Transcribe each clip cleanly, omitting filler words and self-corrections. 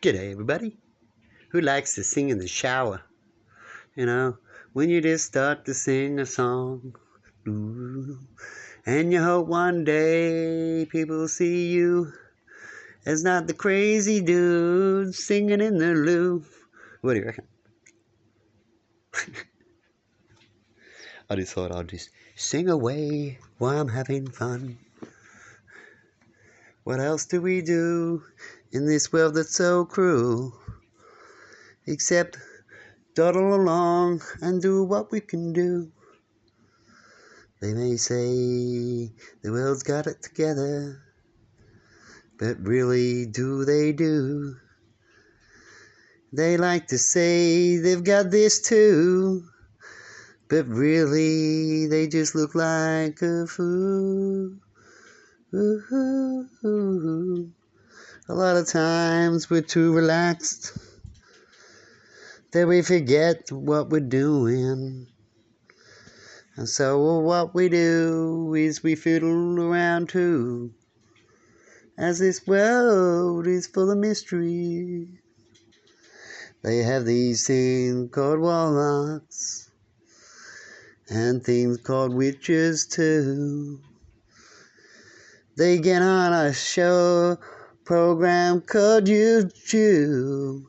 G'day, everybody. Who likes to sing in the shower? You know, when you just start to sing a song, ooh, and you hope one day people see you as not the crazy dude singing in the loo. What do you reckon? I just thought I'd just sing away while I'm having fun. What else do we do in this world that's so cruel? Except dawdle along and do what we can do. They may say the world's got it together, but really do they do? They like to say they've got this too, but really they just look like a fool. Ooh. A lot of times we're too relaxed that we forget what we're doing. And so what we do is we fiddle around too, as this world is full of mystery. They have these things called warlocks and things called witches too. They get on a show program called YouTube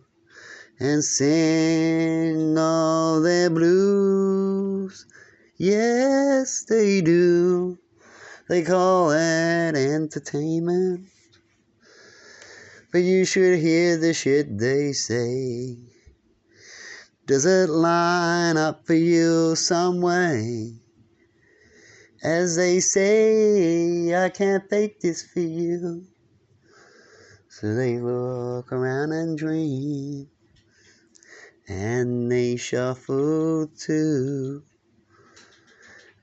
and sing all their blues. Yes, they do. They call it entertainment. But you should hear the shit they say. Does it line up for you some way? As they say, I can't fake this for you. So they look around and dream. And they shuffle too.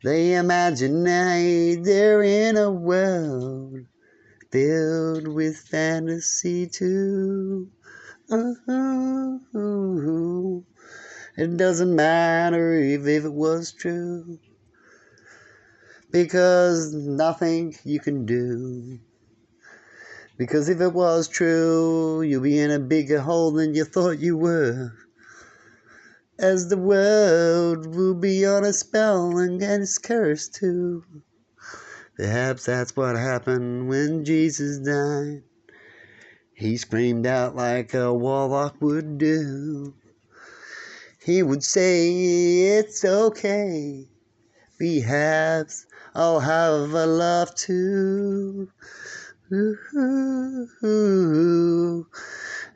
They imagine they're in a world filled with fantasy too. It doesn't matter if it was true, because nothing you can do. Because if it was true, you'll be in a bigger hole than you thought you were. As the world will be on a spell and gets cursed too. Perhaps that's what happened when Jesus died. He screamed out like a warlock would do. He would say, it's okay, perhaps I'll have a love too. Ooh.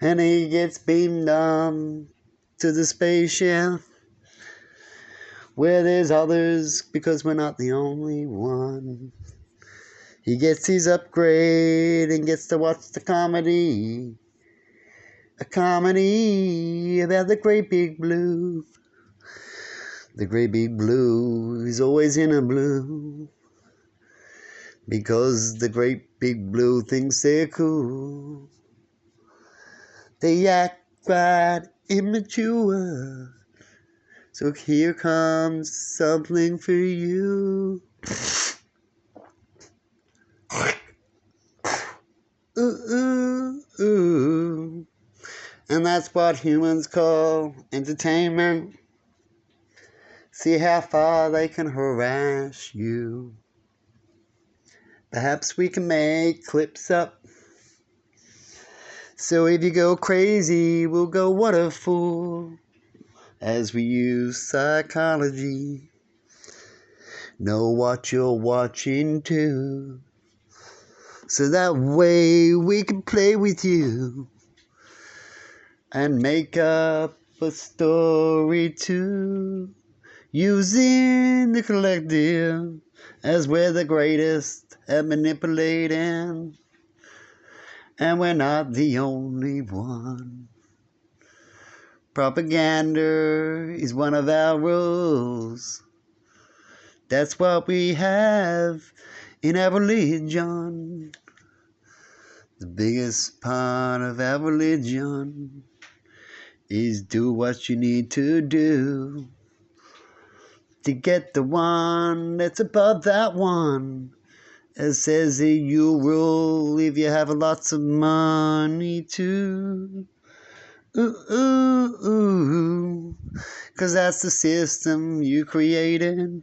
And he gets beamed on to the spaceship where there's others, because we're not the only one. He gets his upgrade and gets to watch the comedy. A comedy about the great big blue. The great big blue is always in a blue, because the great big blue thinks they're cool. They act quite immature. So here comes something for you. Ooh. And that's what humans call entertainment. See how far they can harass you. Perhaps we can make clips up. So if you go crazy, we'll go, what a fool. As we use psychology. Know what you're watching too. So that way we can play with you and make up a story too. Using the collective as we're the greatest at manipulating. And we're not the only one. Propaganda is one of our rules. That's what we have in our religion. The biggest part of our religion is do what you need to do to get the one that's above that one. It says that you rule if you have lots of money too. Ooh, ooh, ooh. 'Cause that's the system you created.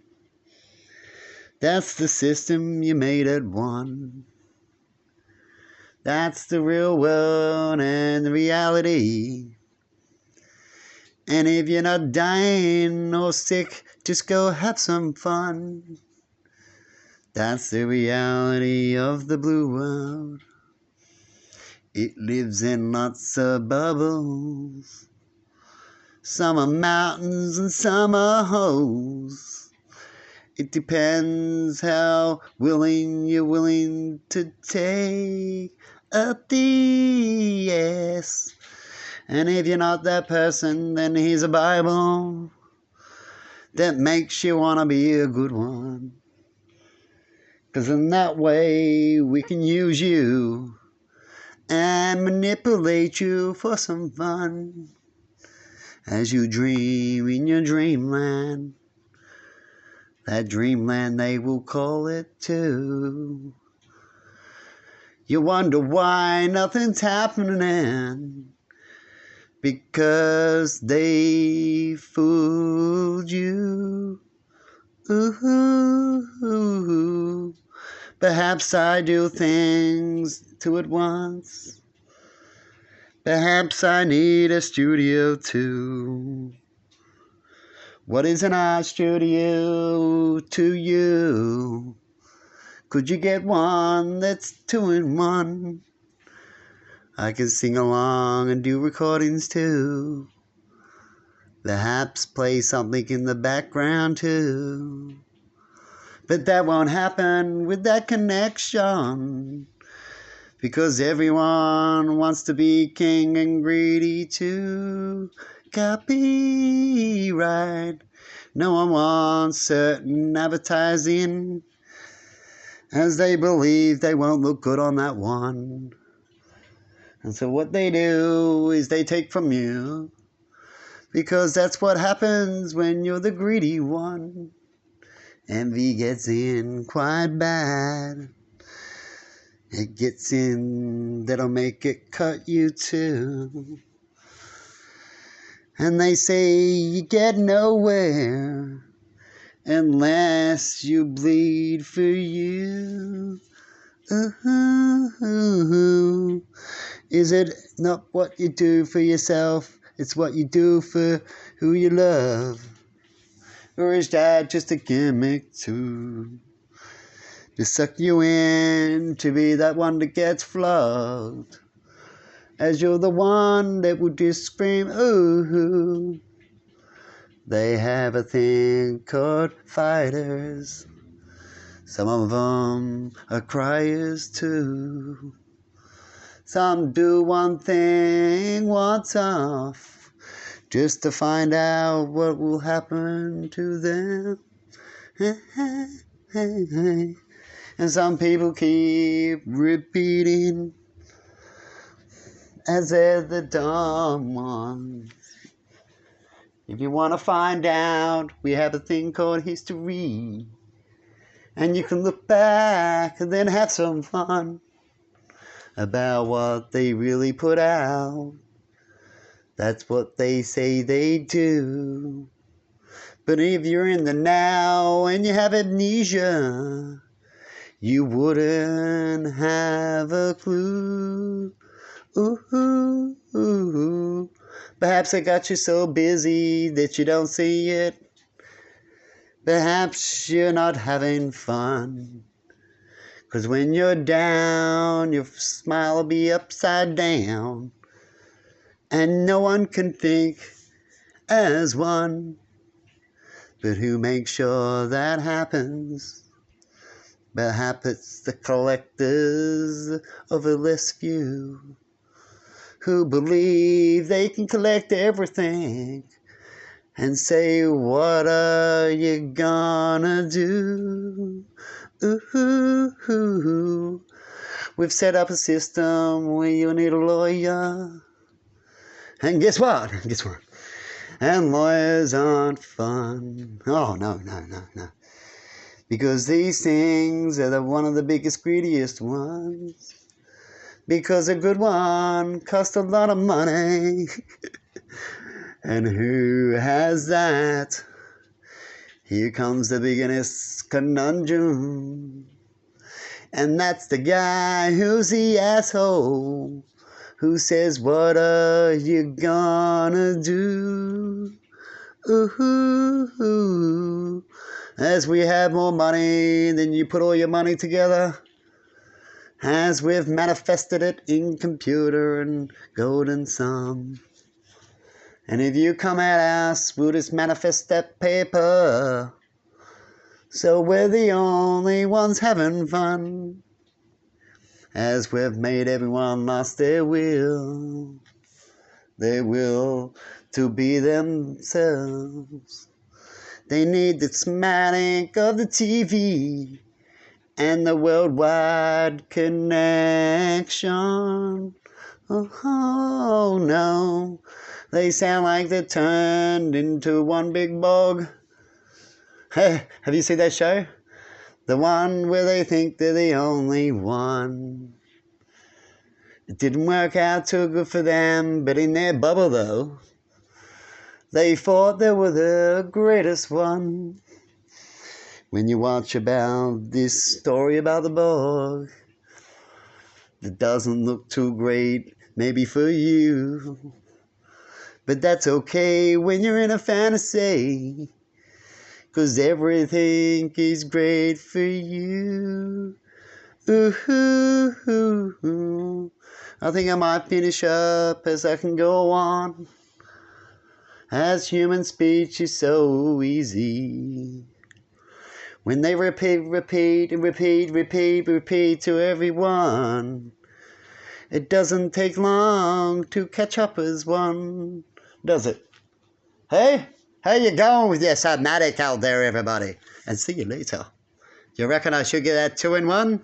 That's the system you made at one. That's the real world and the reality. And if you're not dying or sick, just go have some fun. That's the reality of the blue world. It lives in lots of bubbles. Some are mountains and some are holes. It depends how you're willing to take up the yes. And if you're not that person, then here's a Bible that makes you want to be a good one. 'Cause in that way we can use you and manipulate you for some fun as you dream in your dreamland. That dreamland they will call it too. You wonder why nothing's happening, because they fooled you. Ooh, perhaps I do things two at once. Perhaps I need a studio too. What is an art studio to you? Could you get one that's 2-in-1? I can sing along and do recordings too. Perhaps play something in the background too. But that won't happen with that connection, because everyone wants to be king and greedy too. Copyright. No one wants certain advertising, as they believe they won't look good on that one. And so what they do is they take from you, because that's what happens when you're the greedy one. Envy gets in quite bad. It gets in, that'll make it cut you too. And they say you get nowhere unless you bleed for you. Ooh. Is it not what you do for yourself? It's what you do for who you love. Or is that just a gimmick too? To suck you in, to be that one that gets flogged, as you're the one that would just scream, ooh. They have a thing called fighters. Some of them are criers too. Some do one thing once off, just to find out what will happen to them. And some people keep repeating, as they're the dumb ones. If you want to find out, we have a thing called history. And you can look back and then have some fun about what they really put out. That's what they say they do. But if you're in the now and you have amnesia, you wouldn't have a clue. Ooh. Perhaps I got you so busy that you don't see it. Perhaps you're not having fun. 'Cause when you're down, your smile will be upside down. And no one can think as one. But who makes sure that happens? Perhaps it's the collectors of a less few, who believe they can collect everything and say, what are you gonna do? Ooh. We've set up a system where you need a lawyer. And guess what? And lawyers aren't fun. Oh, no. Because these things are one of the biggest, greediest ones. because a good one costs a lot of money. And who has that? Here comes the biggest conundrum. And that's the guy who's the asshole, who says, what are you gonna do? Ooh, as we have more money than you put all your money together, as we've manifested it in computer and golden sum. And if you come at us, we'll just manifest that paper. So we're the only ones having fun, as we've made everyone lost their will to be themselves. They need the smack of the TV and the worldwide connection. Oh no, they sound like they're turned into one big bog. Hey, have you seen that show? The one where they think they're the only one. It didn't work out too good for them, but in their bubble though, they thought they were the greatest one. When you watch about this story about the Borg, it doesn't look too great, maybe for you. But that's okay when you're in a fantasy, 'cause everything is great for you. Ooh, I think I might finish up as I can go on, as human speech is so easy. When they repeat to everyone, it doesn't take long to catch up as one, does it? Hey, how you going with your Subnautic out there, everybody? And see you later. You reckon I should get that 2-in-1?